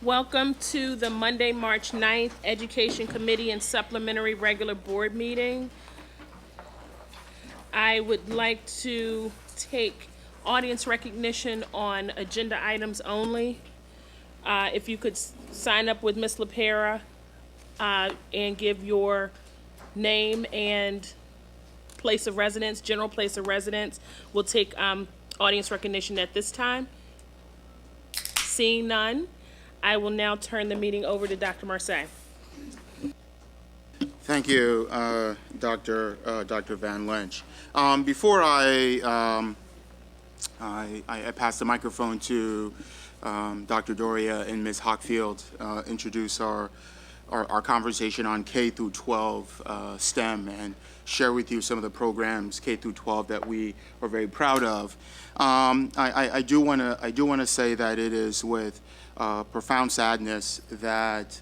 Welcome to the Monday, March 9th Education Committee and Supplementary Regular Board Meeting. I would like to take audience recognition on agenda items only. If you could sign up with Ms. LaPera and give your name and place of residence, general place of residence. We'll take audience recognition at this time. Seeing none, I will now turn the meeting over to Dr. Marseille. Thank you, Dr. Van Lynch. Before I pass the microphone to Dr. Doria and Ms. Hockfield, introduce our conversation on K through 12 STEM and share with you some of the programs K through 12 that we are very proud of. I do want to say that it is with profound sadness that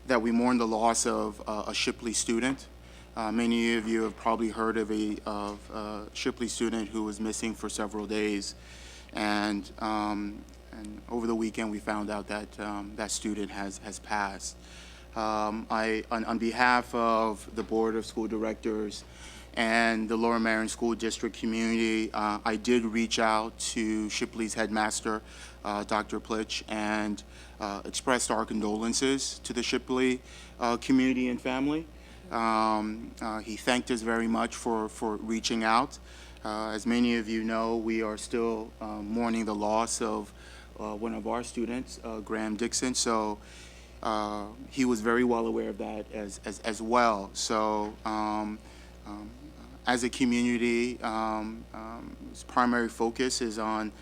that we mourn the loss of a Shipley student. Many of you have probably heard of a Shipley student who was missing for several days, and over the weekend we found out that that student has passed. On behalf of the Board of School Directors and the Lower Merion School District community, I did reach out to Shipley's headmaster, Dr. Plitch, and expressed our condolences to the Shipley community and family. He thanked us very much for reaching out. As many of you know, we are still mourning the loss of one of our students, Graham Dixon. So he was very well aware of that as well. So as a community, his primary focus is on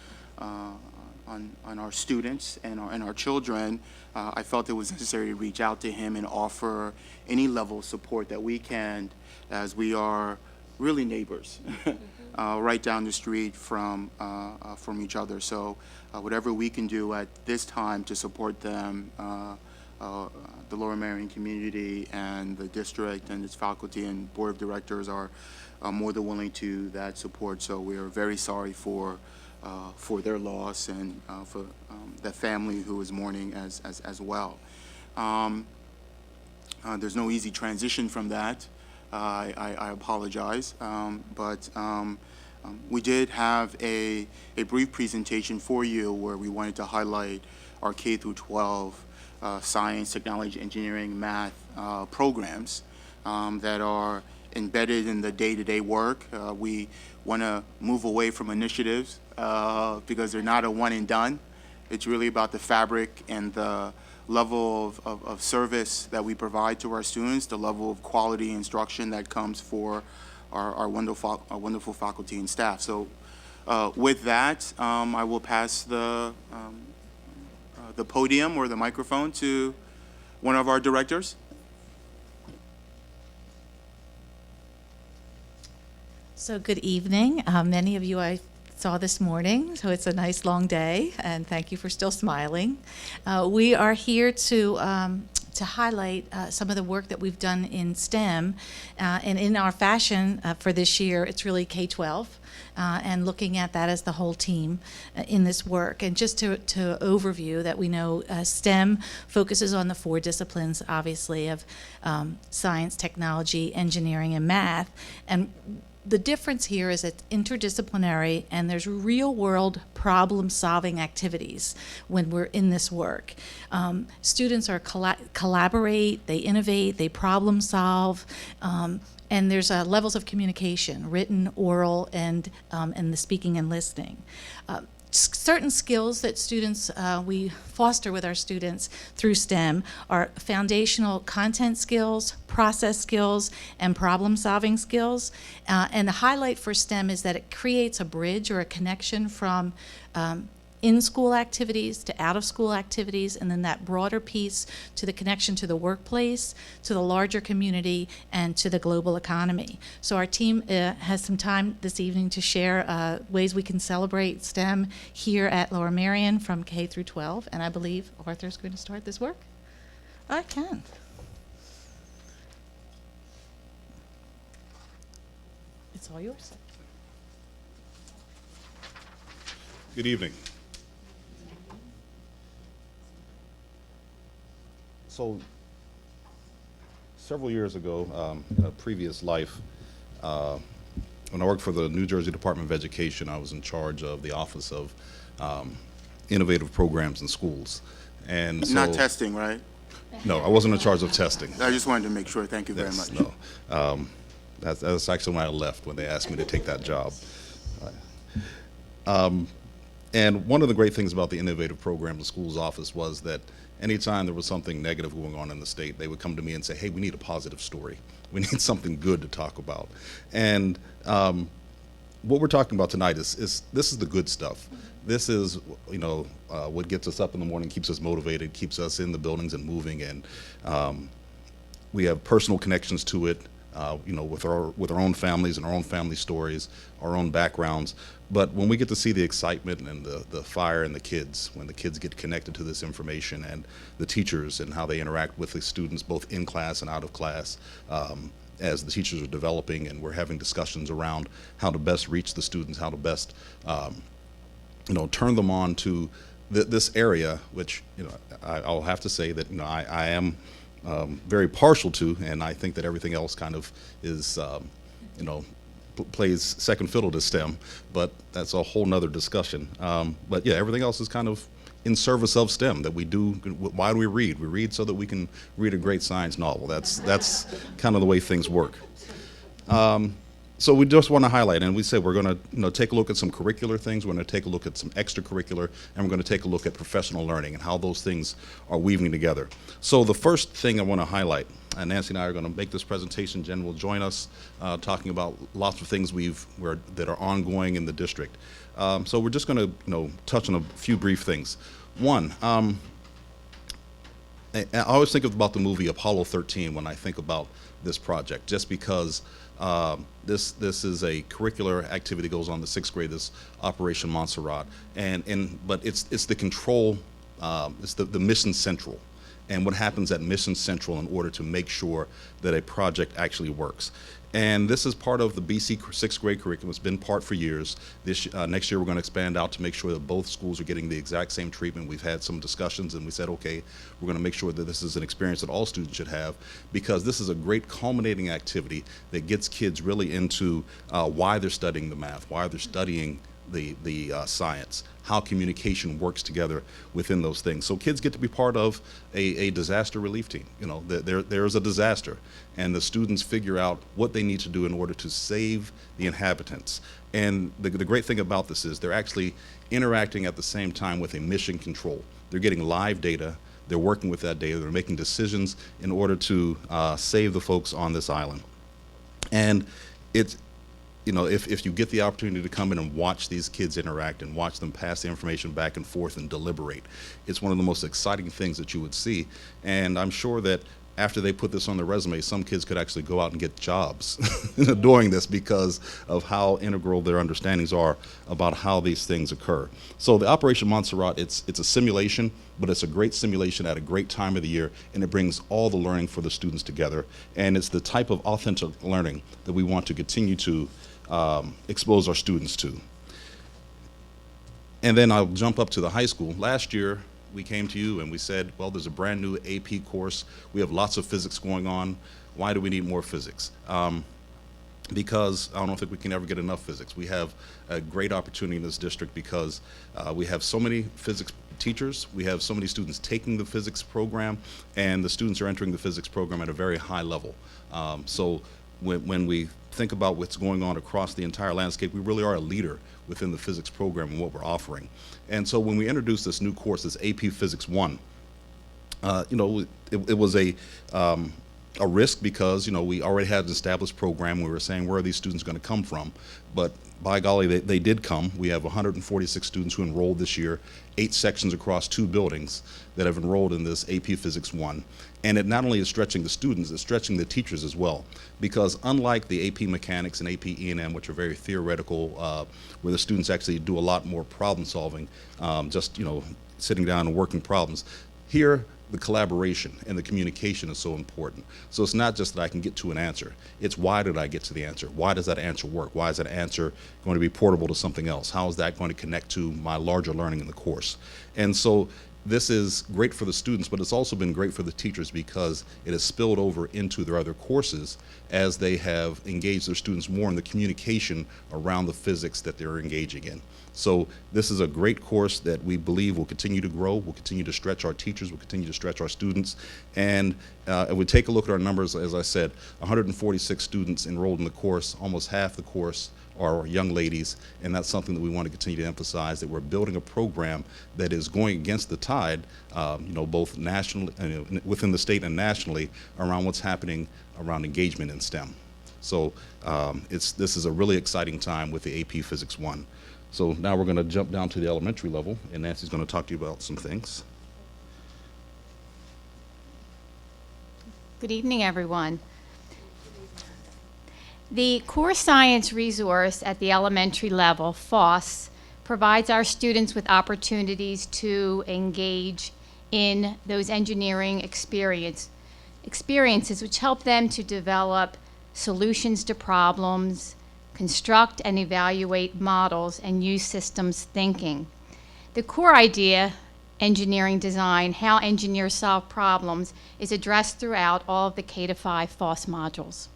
our students and our children. I felt it was necessary to reach out to him and offer any level of support that we can, as we are really neighbors, right down the street from each other. So whatever we can do at this time to support them, the Lower Merion community and the district and its faculty and board of directors are more than willing to that support. So we are very sorry for their loss and for the family who is mourning as well. There's no easy transition from that. I apologize, but we did have a brief presentation for you where we wanted to highlight our K through 12 science, technology, engineering, math programs that are embedded in the day-to-day work. We want to move away from initiatives because they're not a one and done. It's really about the fabric and the level of service that we provide to our students, the level of quality instruction that comes for our wonderful faculty and staff. So with that, I will pass the podium or the microphone to one of our directors. So good evening. Many of you I saw this morning, so it's a nice long day, and thank you for still smiling. We are here to highlight some of the work that we've done in STEM, and in our fashion for this year, it's really K-12. And looking at that as the whole team in this work. And just to overview that we know STEM focuses on the 4 disciplines, obviously, of science, technology, engineering, and math. And the difference here is it's interdisciplinary and there's real-world problem-solving activities when we're in this work. Students are collaborate, they innovate, they problem-solve, and there's levels of communication, written, oral, and the speaking and listening. Certain skills that students, we foster with our students through STEM are foundational content skills, process skills, and problem-solving skills. And the highlight for STEM is that it creates a bridge or a connection from in-school activities to out-of-school activities, and then that broader piece to the connection to the workplace, to the larger community, and to the global economy. So our team has some time this evening to share ways we can celebrate STEM here at Lower Merion from K through 12, and I believe Arthur's going to start this work. I can. It's all yours. Good evening. So several years ago, in a previous life, when I worked for the New Jersey Department of Education, I was in charge of the Office of Innovative Programs in Schools. And so, Not testing, right? no, I wasn't in charge of testing. I just wanted to make sure. Thank you very Yes, much. no. That's actually when I left, when they asked me to take that job. And one of the great things about the Innovative Programs in Schools office was that anytime there was something negative going on in the state, they would come to me and say, hey, we need a positive story. We need something good to talk about. And what we're talking about tonight is this is the good stuff. This is, what gets us up in the morning, keeps us motivated, keeps us in the buildings and moving. And we have personal connections to it, with our own families and our own family stories, our own backgrounds. But when we get to see the excitement and the fire in the kids, when the kids get connected to this information, and the teachers and how they interact with the students, both in class and out of class, as the teachers are developing, and we're having discussions around how to best reach the students, how to best, turn them on to this area, which, I'll have to say that, I am very partial to, and I think that everything else kind of is, plays second fiddle to STEM, but that's a whole nother discussion. But yeah, everything else is kind of in service of STEM that we do. Why do we read? We read so that we can read a great science novel. That's kind of the way things work. So we just want to highlight, and we said we're going to take a look at some curricular things, we're going to take a look at some extracurricular, and we're going to take a look at professional learning and how those things are weaving together. So the first thing I want to highlight, and Nancy and I are going to make this presentation, Jen will join us talking about lots of things that are ongoing in the district. So we're just going to touch on a few brief things. One, I always think about the movie Apollo 13 when I think about this project, just because this is a curricular activity that goes on in the 6th grade, this Operation Montserrat, but it's the control, it's the mission central, and what happens at mission central in order to make sure that a project actually works. And this is part of the BC 6th grade curriculum. It's been part for years. Next year we're going to expand out to make sure that both schools are getting the exact same treatment. We've had some discussions and we said, okay, we're going to make sure that this is an experience that all students should have, because this is a great culminating activity that gets kids really into why they're studying the math, why they're studying the science, how communication works together within those things. So kids get to be part of a disaster relief team. There's a disaster, and the students figure out what they need to do in order to save the inhabitants. And the great thing about this is they're actually interacting at the same time with a mission control. They're getting live data, they're working with that data, they're making decisions in order to save the folks on this island. And it's, if you get the opportunity to come in and watch these kids interact and watch them pass the information back and forth and deliberate, it's one of the most exciting things that you would see. And I'm sure that after they put this on their resume, some kids could actually go out and get jobs doing this because of how integral their understandings are about how these things occur. So the Operation Montserrat, it's a simulation, but it's a great simulation at a great time of the year, and it brings all the learning for the students together. And it's the type of authentic learning that we want to continue to expose our students to. And then I'll jump up to the high school. Last year, we came to you and we said, well, there's a brand new AP course. We have lots of physics going on. Why do we need more physics? Because I don't think we can ever get enough physics. We have a great opportunity in this district because we have so many physics teachers, we have so many students taking the physics program, and the students are entering the physics program at a very high level. So when we think about what's going on across the entire landscape, we really are a leader within the physics program and what we're offering. And so when we introduced this new course, this AP Physics 1, it was a risk because, we already had an established program. We were saying, where are these students going to come from? But by golly, they did come. We have 146 students who enrolled this year, 8 sections across 2 buildings that have enrolled in this AP Physics 1. And it not only is stretching the students, it's stretching the teachers as well. Because unlike the AP Mechanics and AP E&M, which are very theoretical, where the students actually do a lot more problem solving, just sitting down and working problems, here the collaboration and the communication is so important. So it's not just that I can get to an answer, it's why did I get to the answer? Why does that answer work? Why is that answer going to be portable to something else? How is that going to connect to my larger learning in the course? And so this is great for the students, but it's also been great for the teachers because it has spilled over into their other courses as they have engaged their students more in the communication around the physics that they're engaging in. So this is a great course that we believe will continue to grow, will continue to stretch our teachers, will continue to stretch our students. And if we take a look at our numbers, as I said, 146 students enrolled in the course, almost half the course are young ladies, and that's something that we want to continue to emphasize, that we're building a program that is going against the tide, both nationally, within the state and nationally, around what's happening around engagement in STEM. So this is a really exciting time with the AP Physics 1. So now we're going to jump down to the elementary level, and Nancy's going to talk to you about some things. Good evening, everyone. The Core Science resource at the elementary level, FOSS, provides our students with opportunities to engage in those engineering experiences which help them to develop solutions to problems, construct and evaluate models, and use systems thinking. The core idea, engineering design, how engineers solve problems, is addressed throughout all of the K-5 FOSS modules.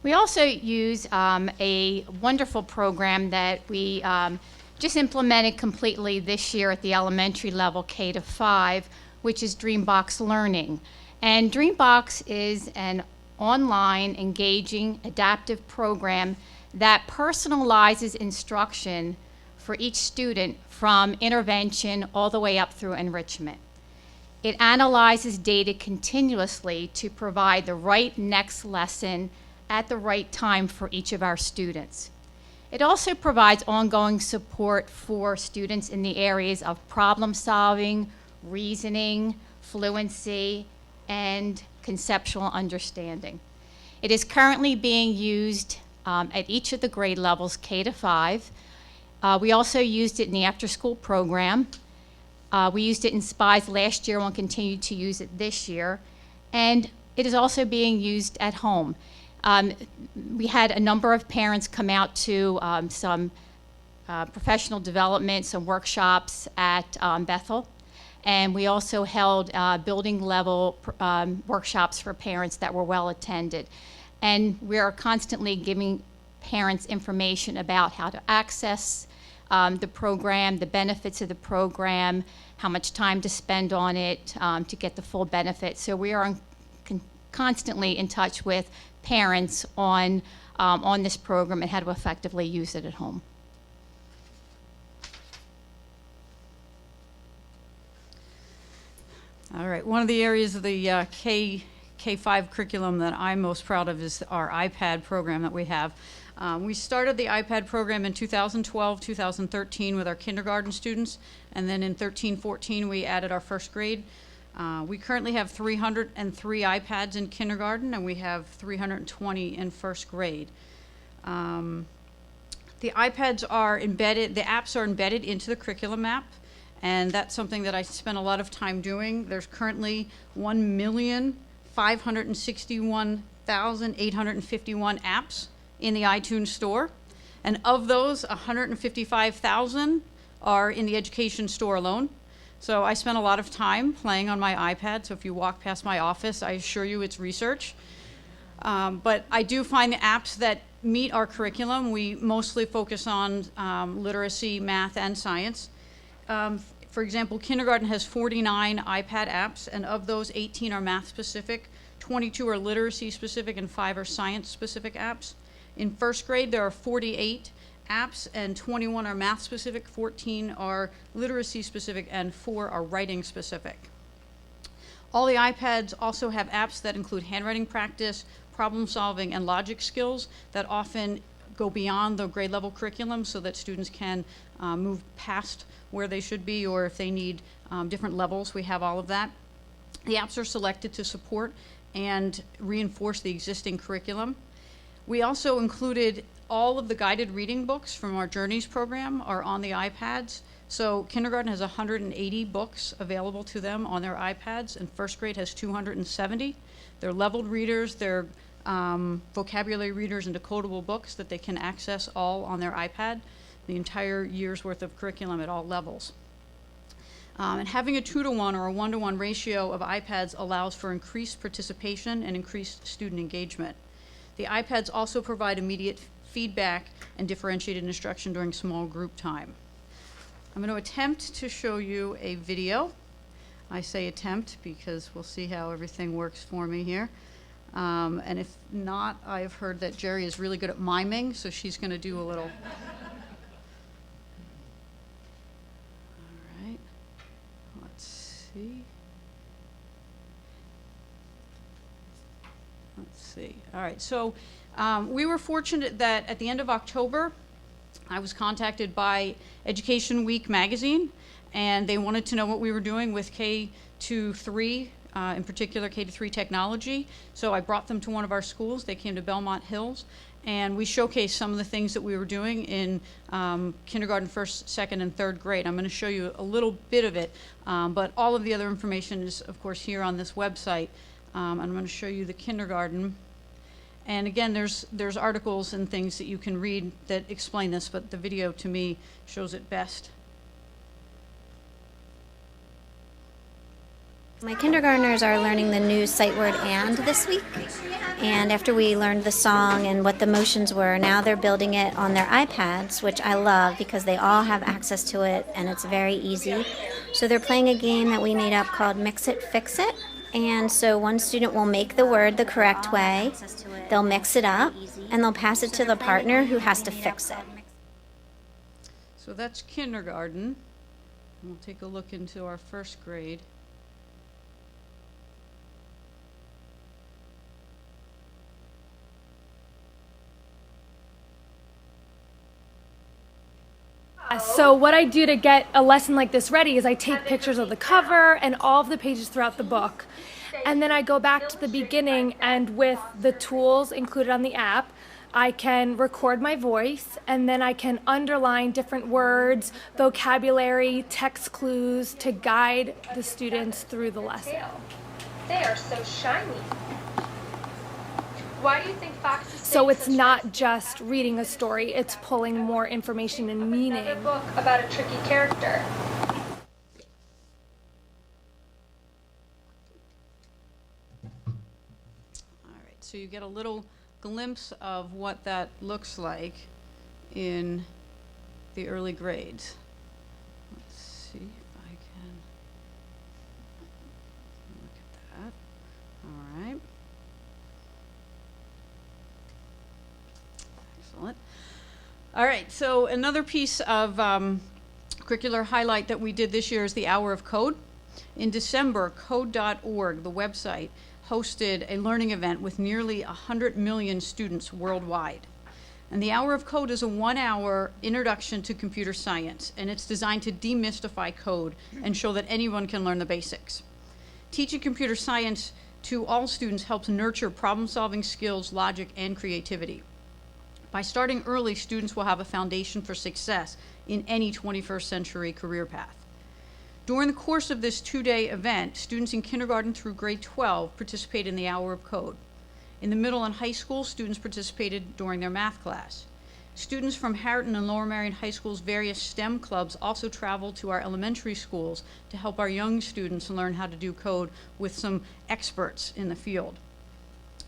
We also use a wonderful program that we just implemented completely this year at the elementary level, K-5, which is Dreambox Learning. And Dreambox is an online, engaging, adaptive program that personalizes instruction for each student from intervention all the way up through enrichment. It analyzes data continuously to provide the right next lesson at the right time for each of our students. It also provides ongoing support for students in the areas of problem solving, reasoning, fluency, and conceptual understanding. It is currently being used at each of the grade levels, K-5. We also used it in the after-school program. We used it in SPIES last year and will continue to use it this year. And it is also being used at home. We had a number of parents come out to some professional development, some workshops at Bethel. And we also held building level workshops for parents that were well attended. And we are constantly giving parents information about how to access the program, the benefits of the program, how much time to spend on it to get the full benefit. So we are constantly in touch with parents on this program and how to effectively use it at home. All right, one of the areas of the K-5 curriculum that I'm most proud of is our iPad program that we have. We started the iPad program in 2012, 2013 with our kindergarten students, and then in 13-14 we added our first grade. We currently have 303 iPads in kindergarten, and we have 320 in first grade. The iPads are embedded, the apps are embedded into the curriculum app, and that's something that I spent a lot of time doing. There's currently 1,561,851 apps in the iTunes store, and of those, 155,000 are in the education store alone. So I spent a lot of time playing on my iPad, so if you walk past my office, I assure you it's research. But I do find the apps that meet our curriculum. We mostly focus on literacy, math, and science. For example, kindergarten has 49 iPad apps, and of those, 18 are math specific, 22 are literacy specific, and 5 are science specific apps. In first grade, there are 48 apps, and 21 are math specific, 14 are literacy specific, and 4 are writing specific. All the iPads also have apps that include handwriting practice, problem solving, and logic skills that often go beyond the grade level curriculum so that students can move past where they should be, or if they need different levels, we have all of that. The apps are selected to support and reinforce the existing curriculum. We also included all of the guided reading books from our Journeys program are on the iPads. So kindergarten has 180 books available to them on their iPads, and first grade has 270. They're leveled readers, they're vocabulary readers and decodable books that they can access all on their iPad. the entire year's worth of curriculum at all levels. And having a 2-to-1 or a 1-to-1 ratio of iPads allows for increased participation and increased student engagement. The iPads also provide immediate feedback and differentiated instruction during small group time. I'm going to attempt to show you a video. I say attempt because we'll see how everything works for me here. And if not, I've heard that Jerry is really good at miming, so she's going to do a little. All right. Let's see. All right. So we were fortunate that at the end of October, I was contacted by Education Week magazine, and they wanted to know what we were doing with K-3, in particular K-3 technology. So I brought them to one of our schools. They came to Belmont Hills, and we showcased some of the things that we were doing in kindergarten, first, second, and third grade. I'm going to show you a little bit of it, but all of the other information is, of course, here on this website. I'm going to show you the kindergarten. And again, there's articles and things that you can read that explain this, but the video to me shows it best. My kindergartners are learning the new sight word "and" this week. And after we learned the song and what the motions were, now they're building it on their iPads, which I love because they all have access to it and it's very easy. So they're playing a game that we made up called Mix It, Fix It. And so one student will make the word the correct way, they'll mix it up, and they'll pass it to the partner who has to fix it. So that's kindergarten. We'll take a look into our first grade. So what I do to get a lesson like this ready is I take pictures of the cover and all of the pages throughout the book. And then I go back to the beginning, and with the tools included on the app, I can record my voice, and then I can underline different words, vocabulary, text clues to guide the students through the lesson. They are so shiny. Why do you think foxes? So it's not just reading a story, it's pulling more information and meaning. Another book about a tricky character. All right, so you get a little glimpse of what that looks like in the early grades. Let's see if I can look at that. All right. Excellent. All right, so another piece of curricular highlight that we did this year is the Hour of Code. In December, code.org, the website, hosted a learning event with nearly 100 million students worldwide. And the Hour of Code is a 1-hour introduction to computer science, and it's designed to demystify code and show that anyone can learn the basics. Teaching computer science to all students helps nurture problem-solving skills, logic, and creativity. By starting early, students will have a foundation for success in any 21st century career path. During the course of this 2-day event, students in kindergarten through grade 12 participate in the Hour of Code. In the middle and high school, students participated during their math class. Students from Harriton and Lower Merion High School's various STEM clubs also traveled to our elementary schools to help our young students learn how to do code with some experts in the field.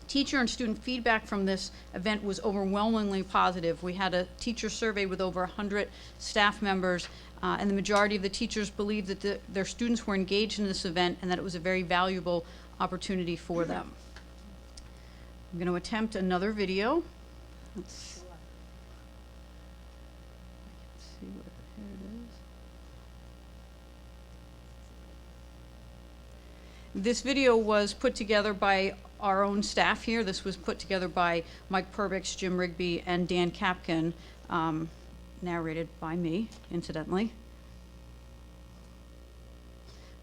Teacher and student feedback from this event was overwhelmingly positive. We had a teacher survey with over 100 staff members, and the majority of the teachers believed that their students were engaged in this event and that it was a very valuable opportunity for them. I'm going to attempt another video. Let's see here it is. This video was put together by our own staff here. This was put together by Mike Perbix, Jim Rigby, and Dan Kapkin, narrated by me, incidentally.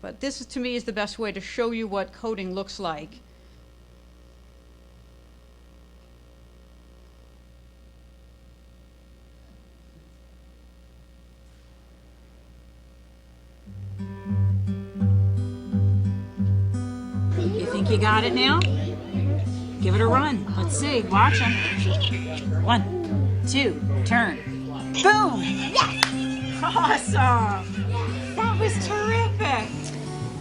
But this, to me, is the best way to show you what coding looks like. You think you got it now? Give it a run. Let's see. Watch them. 1, 2, turn. Boom! Yes! Awesome! That was terrific!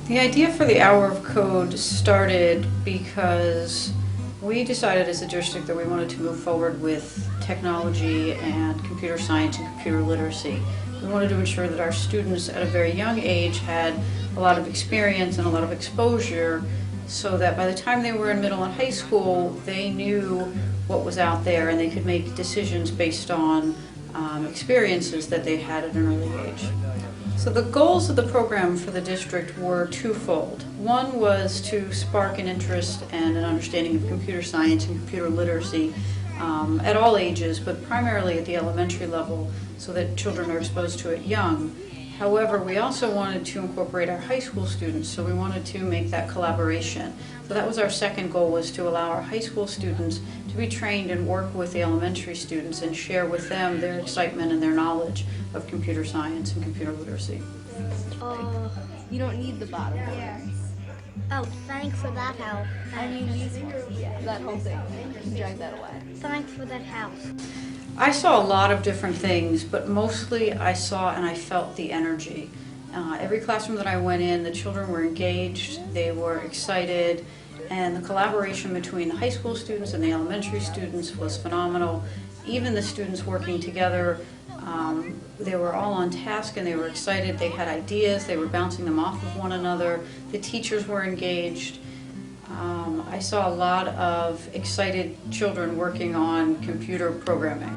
The idea for the Hour of Code started because we decided as a district that we wanted to move forward with technology and computer science and computer literacy. We wanted to ensure that our students at a very young age had a lot of experience and a lot of exposure so that by the time they were in middle and high school, they knew what was out there and they could make decisions based on experiences that they had at an early age. So the goals of the program for the district were twofold. One was to spark an interest and an understanding of computer science and computer literacy at all ages, but primarily at the elementary level so that children are exposed to it young. However, we also wanted to incorporate our high school students, so we wanted to make that collaboration. So that was our second goal, was to allow our high school students to be trained and work with the elementary students and share with them their excitement and their knowledge of computer science and computer literacy. You don't need the bottom one. Oh, thanks for that help. I mean these ones. Yeah, that whole thing. You can drag that away. Thanks for that help. I saw a lot of different things, but mostly I saw and I felt the energy. Every classroom that I went in, the children were engaged, they were excited, and the collaboration between the high school students and the elementary students was phenomenal. Even the students working together, they were all on task and they were excited. They had ideas, they were bouncing them off of one another. The teachers were engaged. I saw a lot of excited children working on computer programming.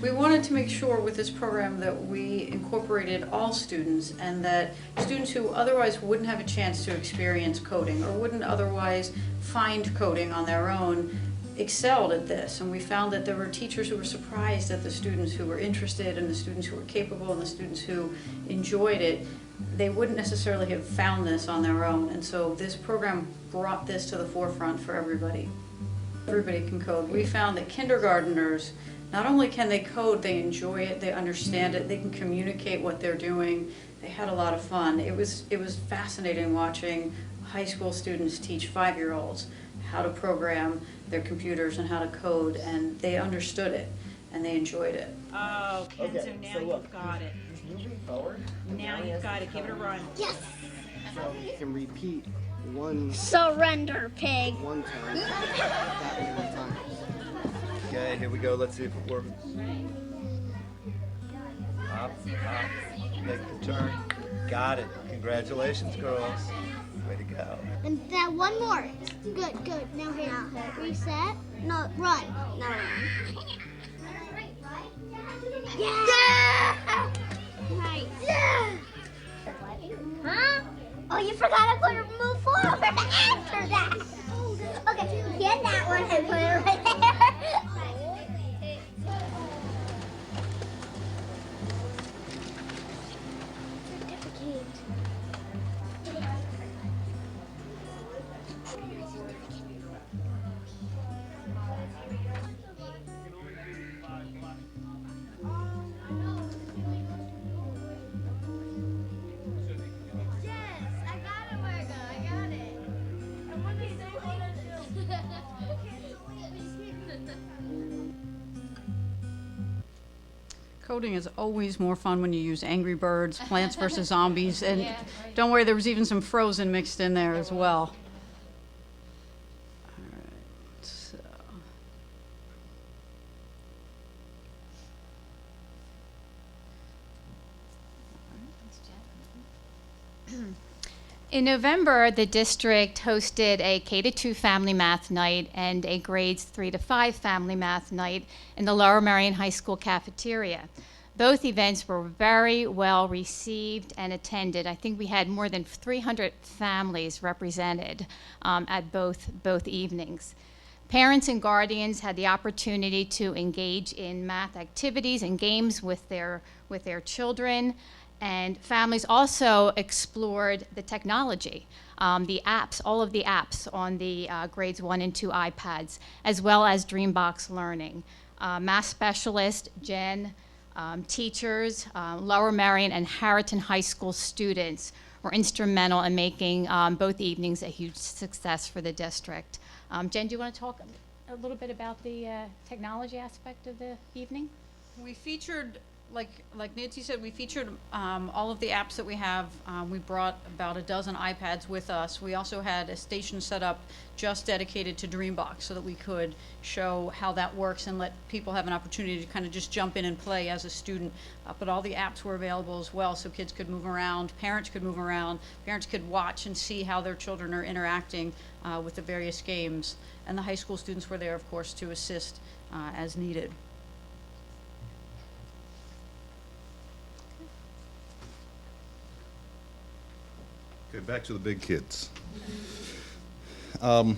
We wanted to make sure with this program that we incorporated all students and that students who otherwise wouldn't have a chance to experience coding or wouldn't otherwise find coding on their own excelled at this. And we found that there were teachers who were surprised at the students who were interested and the students who were capable and the students who enjoyed it. They wouldn't necessarily have found this on their own. And so this program brought this to the forefront for everybody. Everybody can code. We found that kindergarteners, not only can they code, they enjoy it, they understand it, they can communicate what they're doing. They had a lot of fun. It was fascinating watching high school students teach 5-year-olds how to program their computers and how to code, and they understood it and they enjoyed it. Oh, Kenzo, now you've got it. Moving forward. Now you've got it. Give it a run. Yes! So you can repeat one Surrender, pig. time. That one time. Okay, here we go. Let's see if it works. Up, up. Make the turn. Got it. Congratulations, girls. Way to go. And then one more. Good, good. Now hit reset. No, run. No, run. Yeah! Right. Yeah! Huh? Oh, you forgot I'm going to move forward after that. Okay, get that one and put it right there. Coding is always more fun when you use Angry Birds, Plants vs. Zombies, and don't worry, there was even some Frozen mixed in there as well. All right, so. In November, the district hosted a K-2 family math night and a grades 3 to 5 family math night in the Lower Merion High School cafeteria. Both events were very well received and attended. I think we had more than 300 families represented at both evenings. Parents and guardians had the opportunity to engage in math activities and games with their children. And families also explored the technology, the apps, all of the apps on the grades 1 and 2 iPads, as well as Dreambox Learning. Math specialist Jen, teachers, Lower Merion and Harriton High School students were instrumental in making both evenings a huge success for the district. Jen, do you want to talk a little bit about the technology aspect of the evening? We featured, like Nancy said, we featured all of the apps that we have. We brought about a dozen iPads with us. We also had a station set up just dedicated to Dreambox so that we could show how that works and let people have an opportunity to kind of just jump in and play as a student. But all the apps were available as well, so kids could move around, parents could move around, parents could watch and see how their children are interacting with the various games. And the high school students were there, of course, to assist as needed. Okay, back to the big kids. So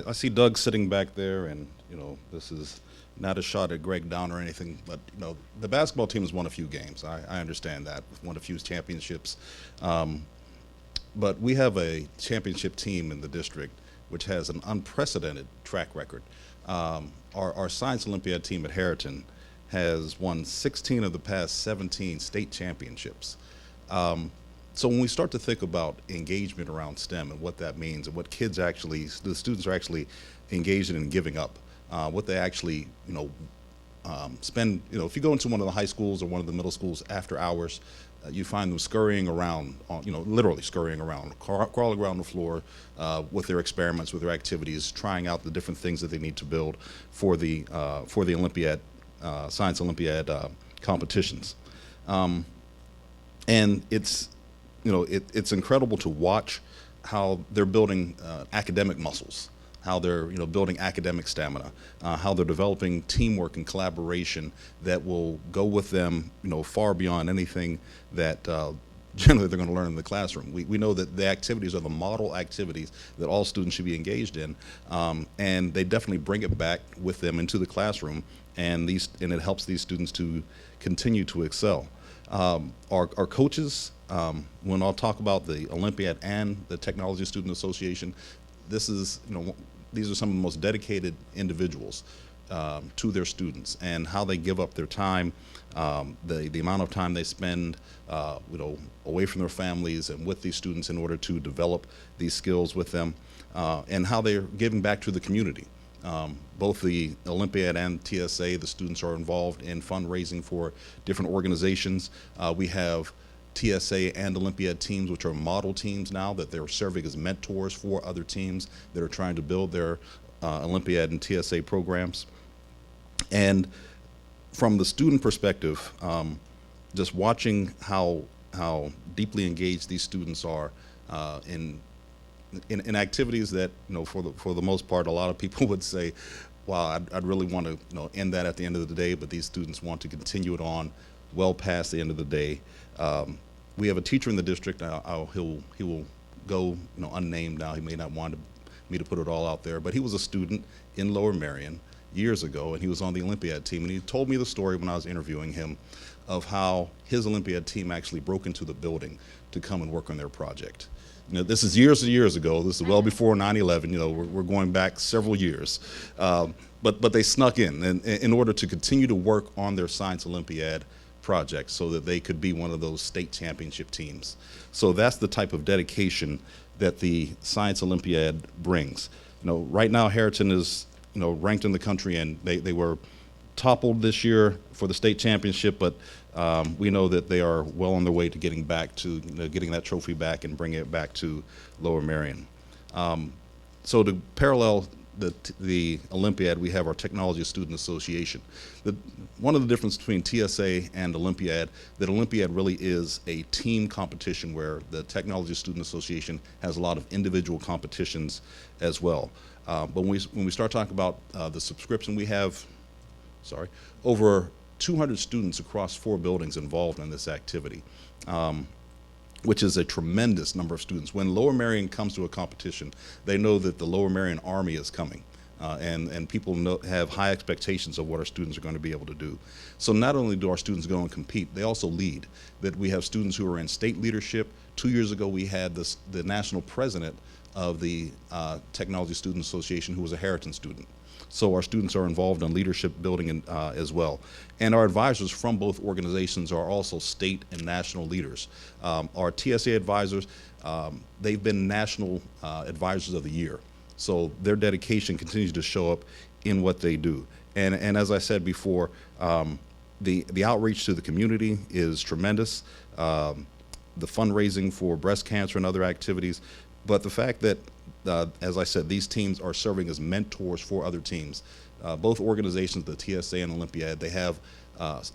I see Doug sitting back there, and this is not a shot at Greg Down or anything, but the basketball team has won a few games. I understand that, won a few championships, but we have a championship team in the district which has an unprecedented track record. Our Science Olympiad team at Harriton has won 16 of the past 17 state championships. So when we start to think about engagement around STEM and what that means and what the students are actually engaged in and giving up, what they actually, spend, if you go into one of the high schools or one of the middle schools after hours, you find them scurrying around, literally scurrying around, crawling around the floor with their experiments, with their activities, trying out the different things that they need to build for the Olympiad, Science Olympiad competitions. And it's incredible to watch how they're building academic muscles, how they're building academic stamina, how they're developing teamwork and collaboration that will go with them far beyond anything that generally they're going to learn in the classroom. We know that the activities are the model activities that all students should be engaged in, and they definitely bring it back with them into the classroom, and it helps these students to continue to excel. Our coaches, when I'll talk about the Olympiad and the Technology Student Association, these are some of the most dedicated individuals to their students, and how they give up their time, the amount of time they spend away from their families and with these students in order to develop these skills with them, and how they're giving back to the community. Both the Olympiad and TSA, the students are involved in fundraising for different organizations. We have TSA and Olympiad teams, which are model teams now, that they're serving as mentors for other teams that are trying to build their Olympiad and TSA programs. And from the student perspective, just watching how deeply engaged these students are in activities that, for the most part, a lot of people would say, wow, I'd really want to end that at the end of the day, but these students want to continue it on well past the end of the day. We have a teacher in the district. He will go unnamed now. He may not want me to put it all out there, but he was a student in Lower Merion years ago, and he was on the Olympiad team, and he told me the story when I was interviewing him of how his Olympiad team actually broke into the building to come and work on their project. This is years and years ago. This is well before 9/11. We're going back several years, but they snuck in order to continue to work on their Science Olympiad project so that they could be one of those state championship teams. So that's the type of dedication that the Science Olympiad brings. Right now Harriton is ranked in the country, and they were toppled this year for the state championship, but we know that they are well on their way to getting back to getting that trophy back and bringing it back to Lower Merion. So to parallel the Olympiad, we have our Technology Student Association. One of the differences between TSA and Olympiad, that Olympiad really is a team competition, where the Technology Student Association has a lot of individual competitions as well. But when we start talking about the subscription, we have over 200 students across 4 buildings involved in this activity, which is a tremendous number of students. When Lower Merion comes to a competition, they know that the Lower Merion Army is coming, and people have high expectations of what our students are going to be able to do. So not only do our students go and compete, they also lead. That we have students who are in state leadership. 2 years ago, we had the national president of the Technology Student Association, who was a Harriton student. So our students are involved in leadership building as well. And our advisors from both organizations are also state and national leaders. Our TSA advisors, they've been National Advisors of the Year. So their dedication continues to show up in what they do. And as I said before, the outreach to the community is tremendous. The fundraising for breast cancer and other activities, but the fact that, as I said, these teams are serving as mentors for other teams. Both organizations, the TSA and Olympiad, they have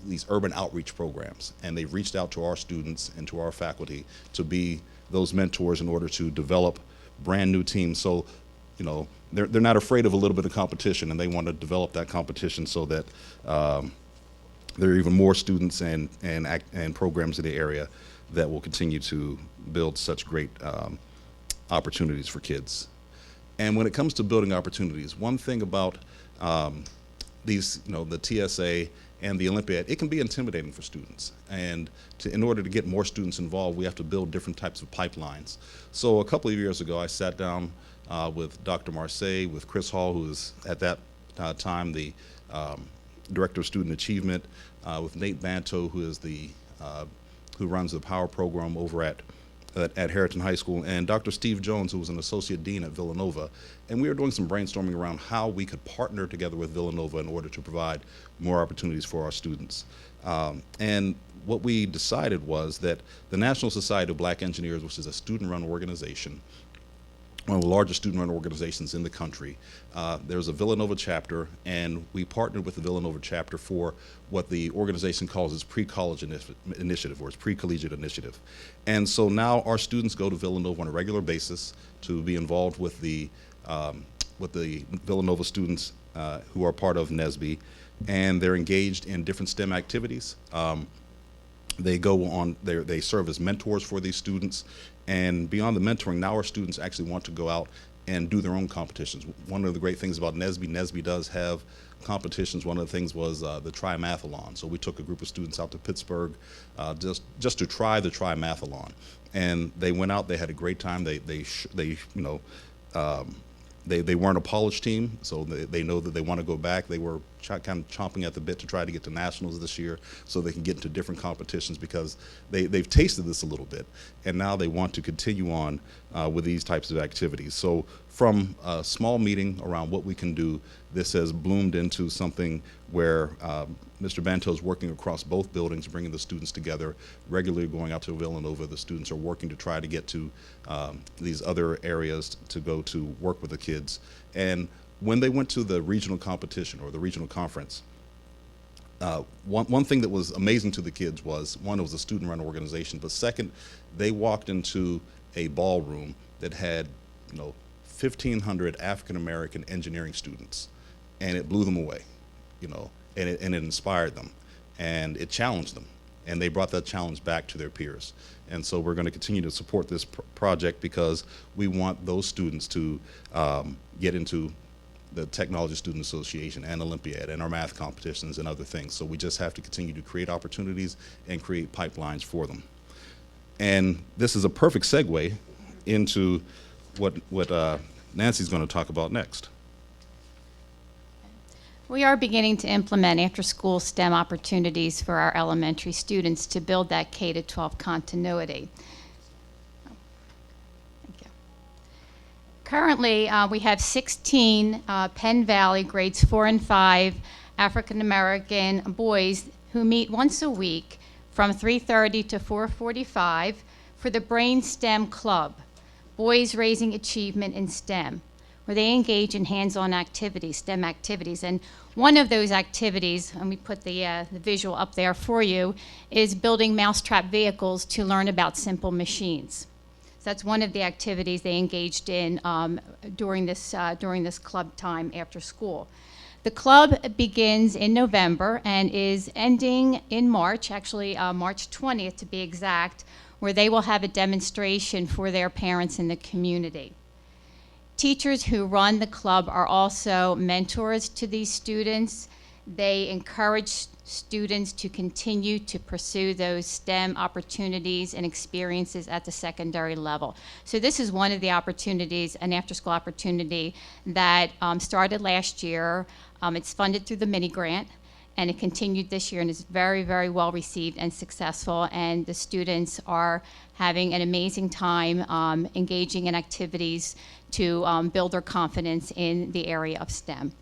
these urban outreach programs, and they've reached out to our students and to our faculty to be those mentors in order to develop brand new teams. So, you know, they're not afraid of a little bit of competition, and they want to develop that competition so that there are even more students and programs in the area that will continue to build such great opportunities for kids. And when it comes to building opportunities, one thing about these, you know, the TSA and the Olympiad, it can be intimidating for students. And in order to get more students involved, we have to build different types of pipelines. So a couple of years ago, I sat down with Dr. Marseille, with Chris Hall, who was at that time the Director of Student Achievement, with Nate Banto, who is the who runs the Power Program over at Harriton High School, and Dr. Steve Jones, who was an Associate Dean at Villanova. And we were doing some brainstorming around how we could partner together with Villanova in order to provide more opportunities for our students. And what we decided was that the National Society of Black Engineers, which is a student-run organization, one of the largest student-run organizations in the country. There's a Villanova chapter, and we partnered with the Villanova chapter for what the organization calls its pre-college initiative, or its pre-collegiate initiative. And so now our students go to Villanova on a regular basis to be involved with the Villanova students who are part of Lmsb, and they're engaged in different STEM activities. They go on, they serve as mentors for these students. And beyond the mentoring, now our students actually want to go out and do their own competitions. One of the great things about Lmsb does have competitions. One of the things was the Trimathlon. So we took a group of students out to Pittsburgh just to try the Trimathlon. And they went out, they had a great time. They weren't a polished team, so they know that they want to go back. They were kind of chomping at the bit to try to get to nationals this year so they can get into different competitions, because they've tasted this a little bit, and now they want to continue on with these types of activities. So from a small meeting around what we can do, this has bloomed into something where Mr. Banto is working across both buildings, bringing the students together, regularly going out to Villanova. The students are working to try to get to these other areas to go to work with the kids. And when they went to the regional competition or the regional conference, one thing that was amazing to the kids was, one, it was a student-run organization, but second, they walked into a ballroom that had, 1,500 African-American engineering students, and it blew them away, and it inspired them, and it challenged them, and they brought that challenge back to their peers. And so we're going to continue to support this project, because we want those students to get into the Technology Student Association and Olympiad and our math competitions and other things. So we just have to continue to create opportunities and create pipelines for them. And this is a perfect segue into what Nancy's going to talk about next. We are beginning to implement after-school STEM opportunities for our elementary students to build that K-12 continuity. Thank you. Currently, we have 16 Penn Valley grades 4 and 5 African-American boys who meet once a week from 3:30 to 4:45 for the Brain STEM Club, Boys Raising Achievement in STEM, where they engage in hands-on activities, STEM activities. And one of those activities, and we put the visual up there for you, is building mousetrap vehicles to learn about simple machines. So that's one of the activities they engaged in during this club time after school. The club begins in November and is ending in March, actually March 20th to be exact, where they will have a demonstration for their parents in the community. Teachers who run the club are also mentors to these students. They encourage students to continue to pursue those STEM opportunities and experiences at the secondary level. So this is one of the opportunities, an after-school opportunity that started last year. It's funded through the mini grant, and it continued this year and is very, very well received and successful. And the students are having an amazing time engaging in activities to build their confidence in the area of STEM.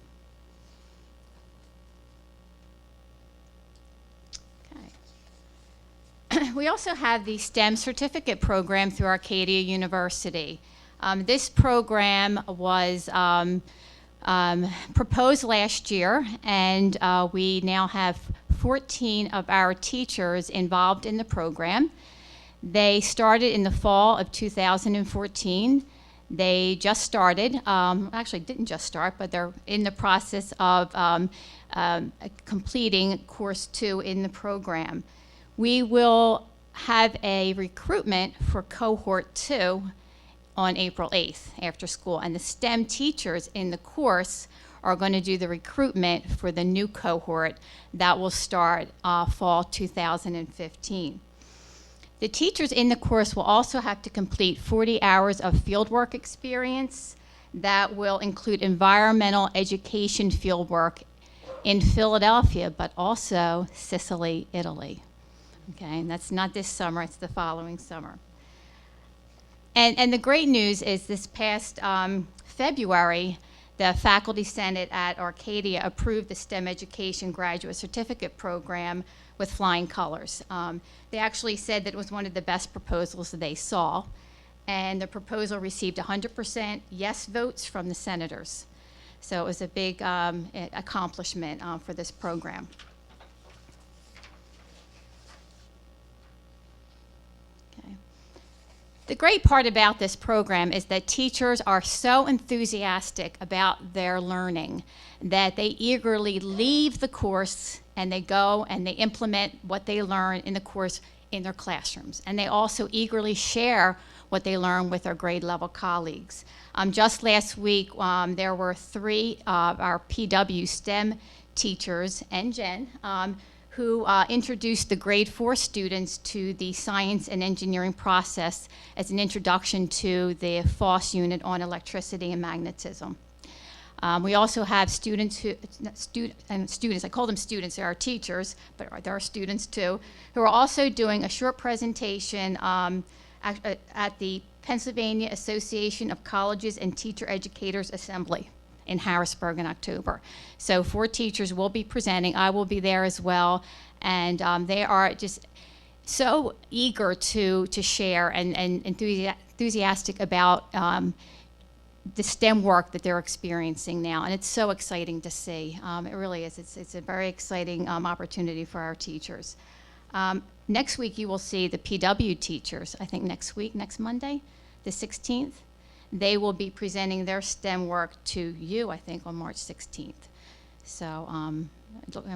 We also have the STEM certificate program through Arcadia University. This program was proposed last year, and we now have 14 of our teachers involved in the program. They started in the fall of 2014. They just started, actually didn't just start, but they're in the process of completing course 2 in the program. We will have a recruitment for cohort 2 on April 8th after school, and the STEM teachers in the course are going to do the recruitment for the new cohort that will start fall 2015. The teachers in the course will also have to complete 40 hours of fieldwork experience that will include environmental education fieldwork in Philadelphia, but also Sicily, Italy. Okay, and that's not this summer, it's the following summer. And the great news is this past February, the Faculty Senate at Arcadia approved the STEM Education Graduate Certificate Program with flying colors. They actually said that it was one of the best proposals that they saw, and the proposal received 100% yes votes from the senators. So it was a big accomplishment for this program. The great part about this program is that teachers are so enthusiastic about their learning that they eagerly leave the course and they go and they implement what they learn in the course in their classrooms. And they also eagerly share what they learn with their grade level colleagues. Just last week, there were 3 of our PW STEM teachers and Jen who introduced the grade 4 students to the science and engineering process as an introduction to the FOSS unit on electricity and magnetism. We also have students who, I call them students, they are teachers, but there are students too, who are also doing a short presentation at the Pennsylvania Association of Colleges and Teacher Educators Assembly in Harrisburg in October. So 4 teachers will be presenting. I will be there as well. And they are just so eager to share and enthusiastic about the STEM work that they're experiencing now. And it's so exciting to see. It really is. It's a very exciting opportunity for our teachers. Next week you will see the PW teachers. I think next week, next Monday, the 16th. They will be presenting their STEM work to you, I think, on March 16th. So I'm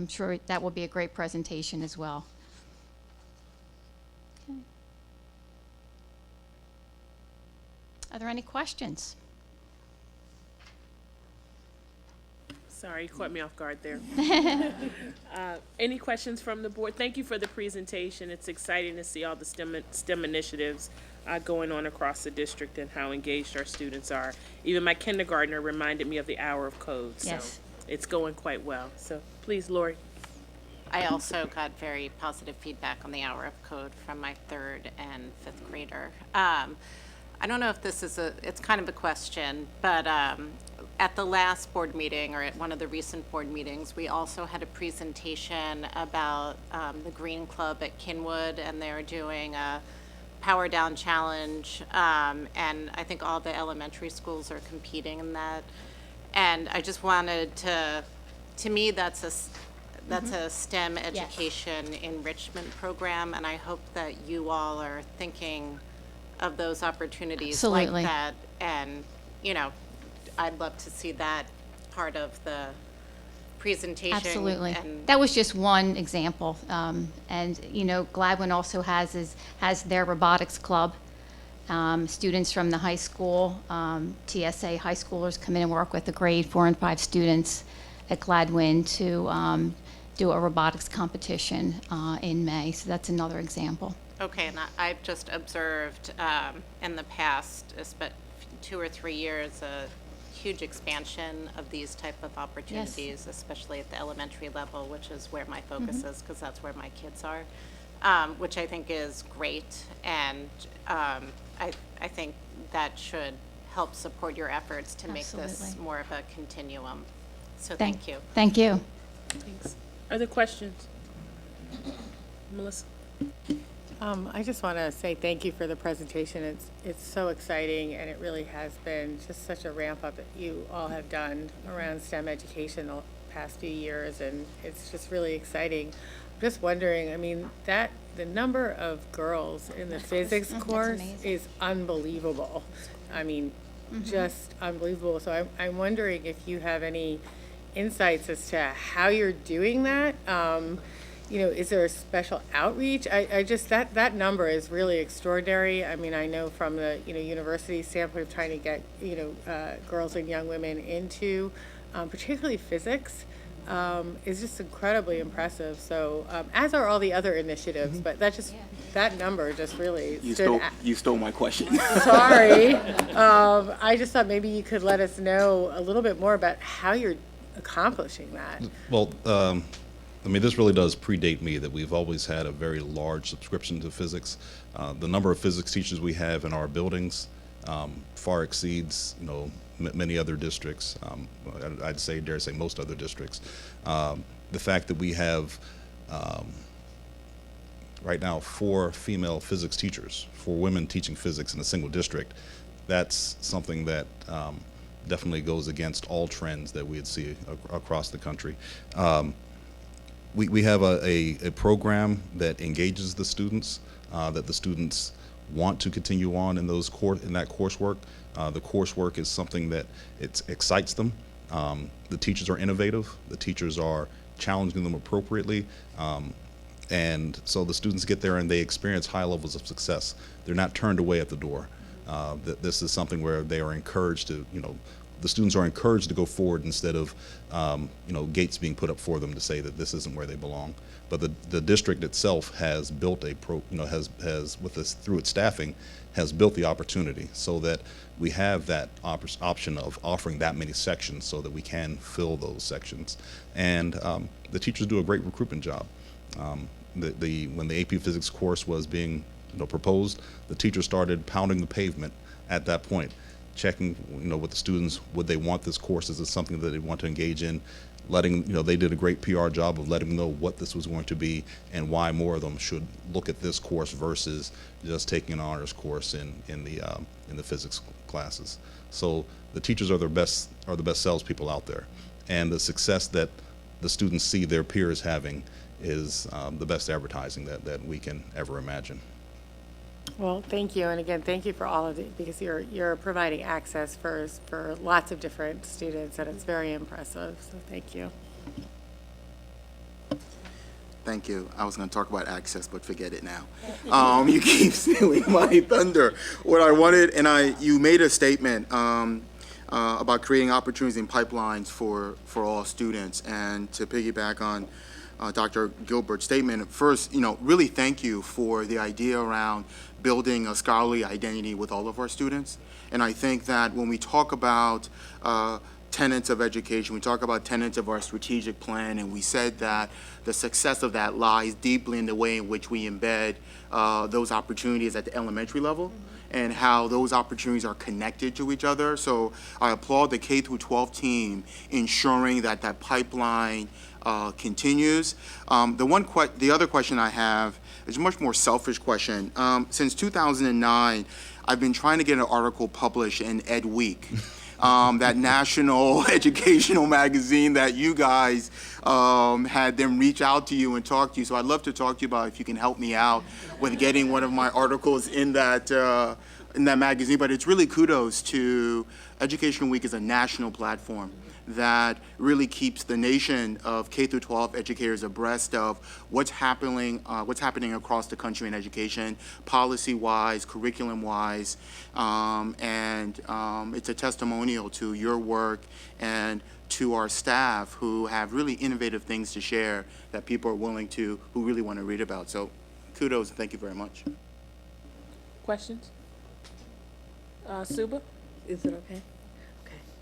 sure that will be a great presentation as well. Okay. Are there any questions? Sorry, you caught me off guard there. Any questions from the board? Thank you for the presentation. It's exciting to see all the STEM initiatives going on across the district and how engaged our students are. Even my kindergartner reminded me of the hour of code. Yes. So it's going quite well. So please, Lori. I also got very positive feedback on the hour of code from my 3rd and 5th grader. I don't know if this is it's kind of a question, but at the last board meeting, or at one of the recent board meetings, we also had a presentation about the Green Club at Kinwood, and they're doing a Power Down Challenge, and I think all the elementary schools are competing in that. And I just wanted to me, that's a STEM education enrichment program, and I hope that you all are thinking of those opportunities Absolutely. like that. And, you know, I'd love to see that part of the presentation. Absolutely. And That was just one example. And, you know, Gladwin also has their robotics club. Students from the high school, TSA high schoolers come in and work with the grade 4 and 5 students at Gladwin to do a robotics competition in May. So that's another example. Okay, and I've just observed in the past, 2 or 3 years, a huge expansion of these type of opportunities, especially at the elementary level, which is where my focus is, because that's where my kids are, which I think is great. And I think that should help support your efforts to make this Absolutely. more of a continuum. So thank you. Thank you. Thanks. Other questions? Melissa? I just want to say thank you for the presentation. It's so exciting, and it really has been just such a ramp up that you all have done around STEM education the past few years, and it's just really exciting. I'm just wondering, I mean, that the number of girls in the physics course is unbelievable. I mean, just unbelievable. So I'm wondering if you have any insights as to how you're doing that. You know, is there a special outreach? I just, that number is really extraordinary. I mean, I know from the, you know, university standpoint of trying to get, you know, girls and young women into particularly physics, is just incredibly impressive. So, as are all the other initiatives, but that number just really You stole my question. Sorry. I just thought maybe you could let us know a little bit more about how you're accomplishing that. Well, I mean, this really does predate me, that we've always had a very large subscription to physics. The number of physics teachers we have in our buildings far exceeds, you know, many other districts. I'd say, dare say, most other districts. The fact that we have right now 4 female physics teachers, 4 women teaching physics in a single district, that's something that definitely goes against all trends that we'd see across the country. We have a program that engages the students, that the students want to continue on in that coursework. The coursework is something that it excites them. The teachers are innovative. The teachers are challenging them appropriately. And so the students get there and they experience high levels of success. They're not turned away at the door. This is something where they are encouraged to, you know, the students are encouraged to go forward instead of, you know, gates being put up for them to say that this isn't where they belong. But the district itself has built through its staffing, has built the opportunity so that we have that option of offering that many sections so that we can fill those sections. And the teachers do a great recruitment job. When the AP Physics course was being, you know, proposed, the teachers started pounding the pavement at that point, checking, you know, with the students, would they want this course? Is it something that they want to engage in? Letting, you know, they did a great PR job of letting them know what this was going to be and why more of them should look at this course versus just taking an honors course in the physics classes. So the teachers are the best salespeople out there, and the success that the students see their peers having is the best advertising that we can ever imagine. Well, thank you, and again, thank you for all of it, because you're providing access for lots of different students, and it's very impressive, so thank you. Thank you. I was going to talk about access, but forget it now. You keep stealing my thunder. What I wanted, and you made a statement about creating opportunities and pipelines for all students, and to piggyback on Dr. Gilbert's statement, first, you know, really thank you for the idea around building a scholarly identity with all of our students. And I think that when we talk about tenets of education, we talk about tenets of our strategic plan, and we said that the success of that lies deeply in the way in which we embed those opportunities at the elementary level, and how those opportunities are connected to each other. So I applaud the K through 12 team ensuring that that pipeline continues. The other question I have is a much more selfish question. Since 2009, I've been trying to get an article published in Ed Week, that national educational magazine that you guys had them reach out to you and talk to you. So I'd love to talk to you about if you can help me out with getting one of my articles in that magazine. But it's really kudos to Education Week as a national platform that really keeps the nation of K through 12 educators abreast of what's happening across the country in education, policy-wise, curriculum-wise, and it's a testimonial to your work and to our staff who have really innovative things to share that people are who really want to read about. So kudos and thank you very much. Questions? Suba? Is it okay?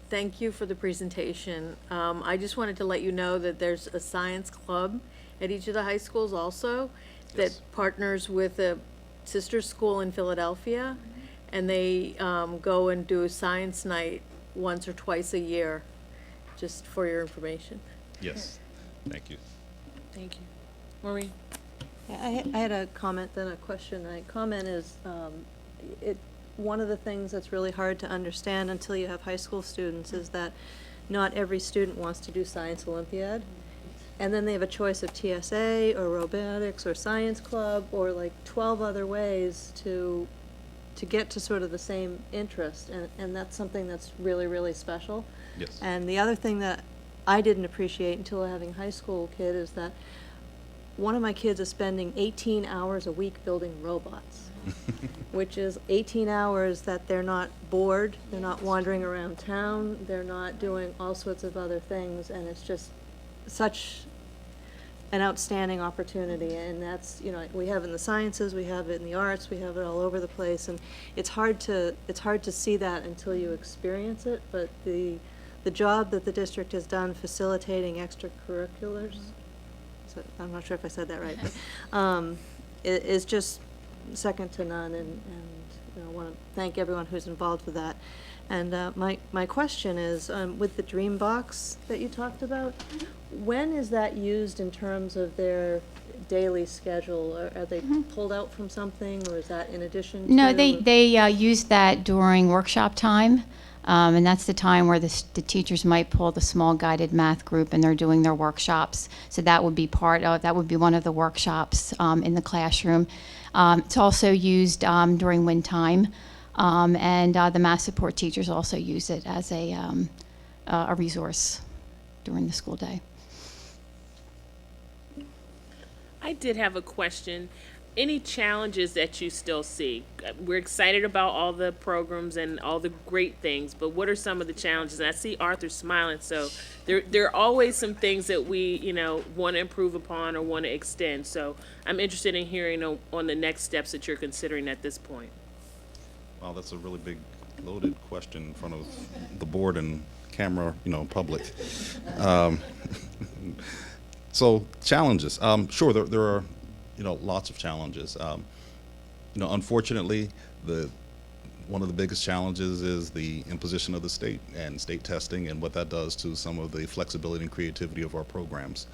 Thank you for the presentation. I just wanted to let you know that there's a science club at each of the high schools also that partners with a sister school in Philadelphia, and they go and do a science night once or twice a year, just for your information. Yes, thank you. Thank you. Maureen? I had a comment, then a question. My comment is, one of the things that's really hard to understand until you have high school students is that not every student wants to do Science Olympiad. And then they have a choice of TSA or robotics or science club or like 12 other ways to get to sort of the same interest. And that's something that's really, really special. Yes. And the other thing that I didn't appreciate until having a high school kid is that one of my kids is spending 18 hours a week building robots, which is 18 hours that they're not bored, they're not wandering around town, they're not doing all sorts of other things, and it's just such an outstanding opportunity. And that's, you know, we have it in the sciences, we have it in the arts, we have it all over the place, and it's hard to see that until you experience it. But the job that the district has done facilitating extracurriculars, so I'm not sure if I said that right, but is just second to none, and you know, I want to thank everyone who's involved with that. And my question is, with the Dream Box that you talked about, when is that used in terms of their daily schedule? Are they pulled out from something, or is that in addition to? No, they use that during workshop time. And that's the time where the teachers might pull the small guided math group and they're doing their workshops. So that would be that would be one of the workshops in the classroom. It's also used during wind time. And the math support teachers also use it as a resource during the school day. I did have a question. Any challenges that you still see? We're excited about all the programs and all the great things, but what are some of the challenges? And I see Arthur smiling, so there are always some things that we, you know, want to improve upon or want to extend. So I'm interested in hearing on the next steps that you're considering at this point. Wow, that's a really big, loaded question in front of the board and camera, you know, public. So challenges. Sure, there are, you know, lots of challenges. You know, unfortunately, one of the biggest challenges is the imposition of the state and state testing and what that does to some of the flexibility and creativity of our programs.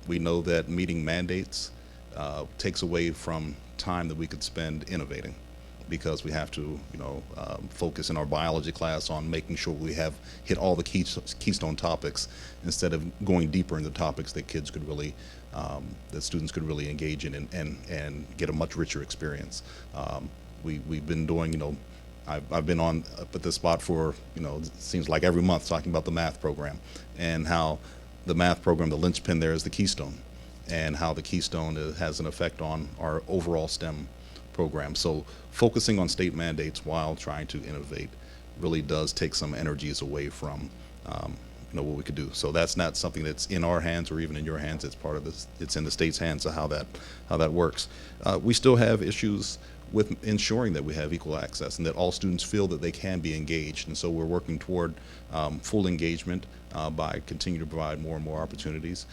We know that meeting mandates takes away from time that we could spend innovating, because we have to, you know, focus in our biology class on making sure we have hit all the keystone topics instead of going deeper into topics that kids could really, that students could really engage in and get a much richer experience. We've been doing, you know, I've been on up at this spot for, you know, it seems like every month talking about the math program and how the math program, the linchpin there is the keystone, and how the keystone has an effect on our overall STEM program. So focusing on state mandates while trying to innovate really does take some energies away from you know, what we could do. So that's not something that's in our hands or even in your hands. It's part of this. It's in the state's hands of how that works. We still have issues with ensuring that we have equal access and that all students feel that they can be engaged. And so we're working toward full engagement by continuing to provide more and more opportunities.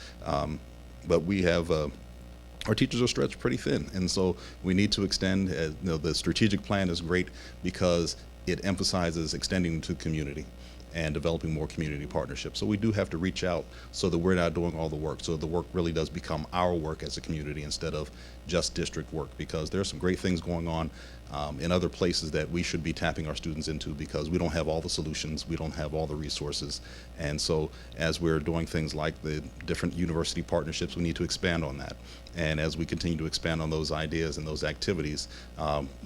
But we have our teachers are stretched pretty thin, and so we need to extend. You know, the strategic plan is great because it emphasizes extending to community and developing more community partnerships. So we do have to reach out so that we're not doing all the work, so the work really does become our work as a community instead of just district work, because there are some great things going on in other places that we should be tapping our students into, because we don't have all the solutions, we don't have all the resources. And so as we're doing things like the different university partnerships, we need to expand on that. And as we continue to expand on those ideas and those activities,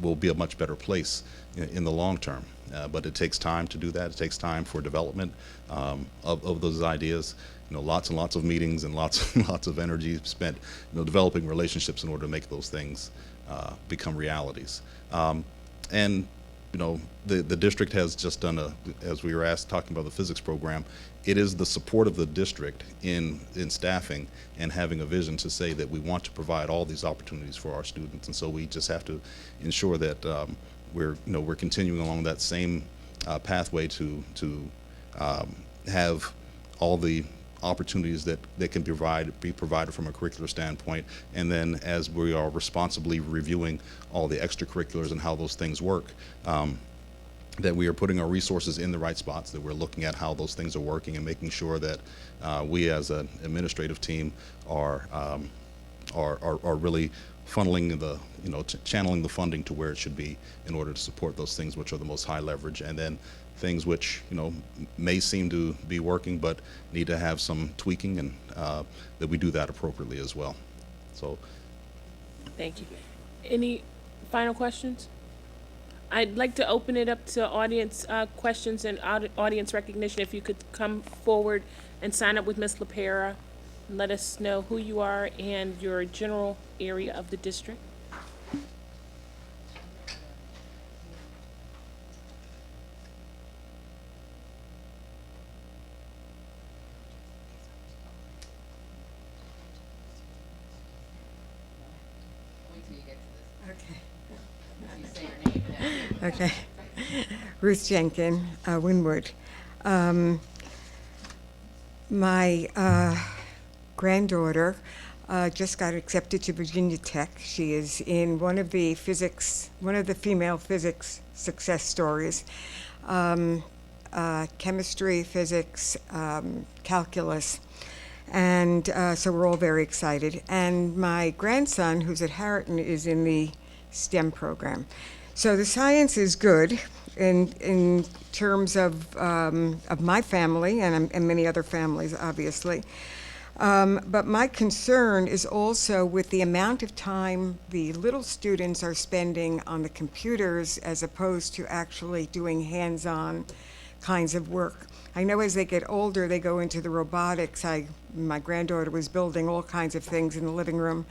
we'll be a much better place in the long term. But it takes time to do that. It takes time for development of those ideas. You know, lots and lots of meetings and lots and lots of energy spent, you know, developing relationships in order to make those things become realities. And you know, the district has just done as we were asked talking about the physics program, it is the support of the district in staffing and having a vision to say that we want to provide all these opportunities for our students. And so we just have to ensure that we're continuing along that same pathway to have all the opportunities that can be provided from a curricular standpoint. And then as we are responsibly reviewing all the extracurriculars and how those things work, that we are putting our resources in the right spots, that we're looking at how those things are working and making sure that we as an administrative team are are really funneling the, channeling the funding to where it should be in order to support those things which are the most high leverage, and then things which, may seem to be working but need to have some tweaking, and that we do that appropriately as well. So, Thank you. Any final questions? I'd like to open it up to audience questions and audience recognition. If you could come forward and sign up with Ms. LaPera, and let us know who you are and your general area of the district. Okay. Ruth Jenkin, Wynwood. My granddaughter just got accepted to Virginia Tech. She is in one of the female physics success stories. Chemistry, physics, calculus. And so we're all very excited. And my grandson, who's at Harriton, is in the STEM program. So the science is good in terms of my family and many other families, obviously. But my concern is also with the amount of time the little students are spending on the computers as opposed to actually doing hands-on kinds of work. I know as they get older, they go into the robotics. My granddaughter was building all kinds of things in the living room.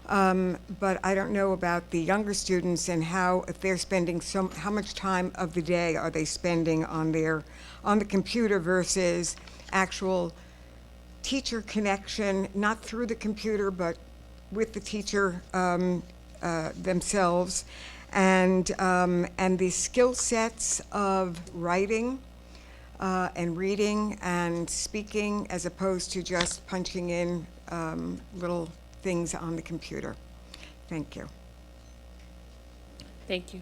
But I don't know about the younger students and if they're spending how much time of the day are they spending on the computer versus actual teacher connection, not through the computer, but with the teacher themselves, and the skill sets of writing and reading and speaking as opposed to just punching in little things on the computer. Thank you. Thank you.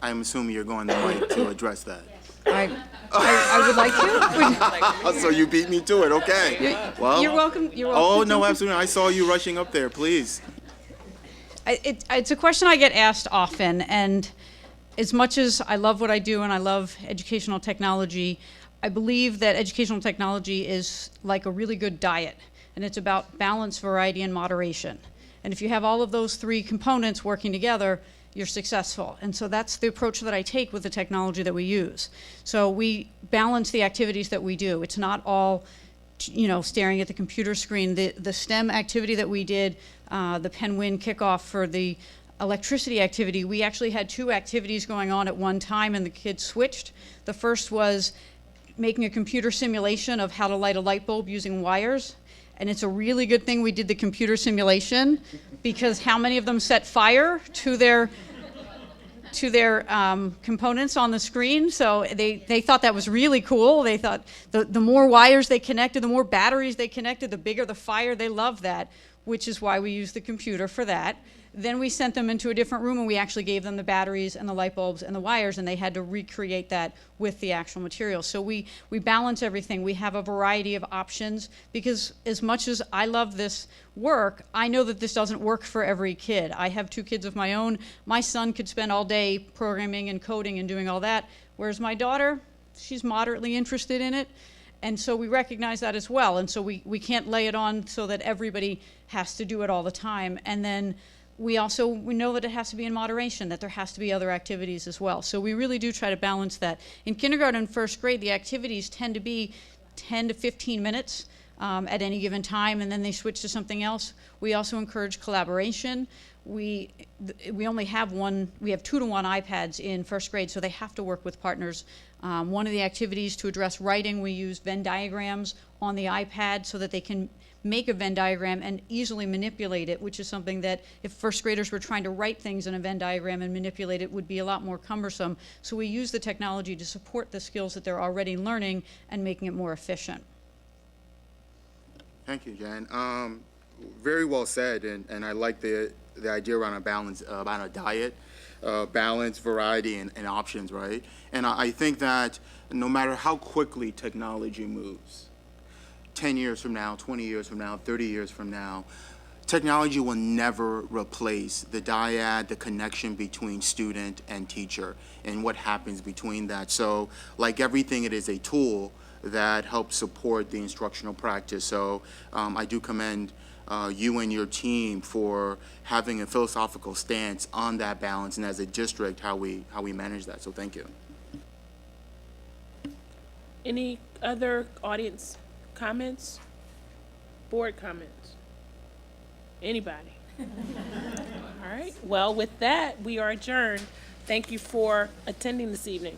I'm assuming you're going to mic to address that. I would like to. So you beat me to it, okay. Well, you're welcome. Oh, no, absolutely. I saw you rushing up there, please. It's a question I get asked often, and as much as I love what I do and I love educational technology, I believe that educational technology is like a really good diet, and it's about balance, variety, and moderation. And if you have all of those three components working together, you're successful. And so that's the approach that I take with the technology that we use. So we balance the activities that we do. It's not all, staring at the computer screen. The STEM activity that we did, the Penn Win kickoff for the electricity activity, we actually had two activities going on at one time, and the kids switched. The first was making a computer simulation of how to light a light bulb using wires. And it's a really good thing we did the computer simulation, because how many of them set fire to their components on the screen? So they thought that was really cool. They thought the more wires they connected, the more batteries they connected, the bigger the fire. They loved that, which is why we used the computer for that. Then we sent them into a different room, and we actually gave them the batteries and the light bulbs and the wires, and they had to recreate that with the actual material. So we balance everything. We have a variety of options, because as much as I love this work, I know that this doesn't work for every kid. I have two kids of my own. My son could spend all day programming and coding and doing all that, whereas my daughter, she's moderately interested in it. And so we recognize that as well. And so we can't lay it on so that everybody has to do it all the time. And then we know that it has to be in moderation, that there has to be other activities as well. So we really do try to balance that. In kindergarten and first grade, the activities tend to be 10 to 15 minutes at any given time, and then they switch to something else. We also encourage collaboration. We only have we have 2-to-1 iPads in first grade, so they have to work with partners. One of the activities to address writing, we use Venn diagrams on the iPad so that they can make a Venn diagram and easily manipulate it, which is something that if first graders were trying to write things in a Venn diagram and manipulate it would be a lot more cumbersome. So we use the technology to support the skills that they're already learning and making it more efficient. Thank you, Jan. Very well said, and I like the idea around a balance, about a diet, balance, variety, and options, right? And I think that no matter how quickly technology moves, 10 years from now, 20 years from now, 30 years from now, technology will never replace the dyad, the connection between student and teacher, and what happens between that. So, like everything, it is a tool that helps support the instructional practice. So I do commend you and your team for having a philosophical stance on that balance, and as a district, how we manage that. So thank you. Any other audience comments? Board comments? Anybody? All right. Well, with that, we are adjourned. Thank you for attending this evening.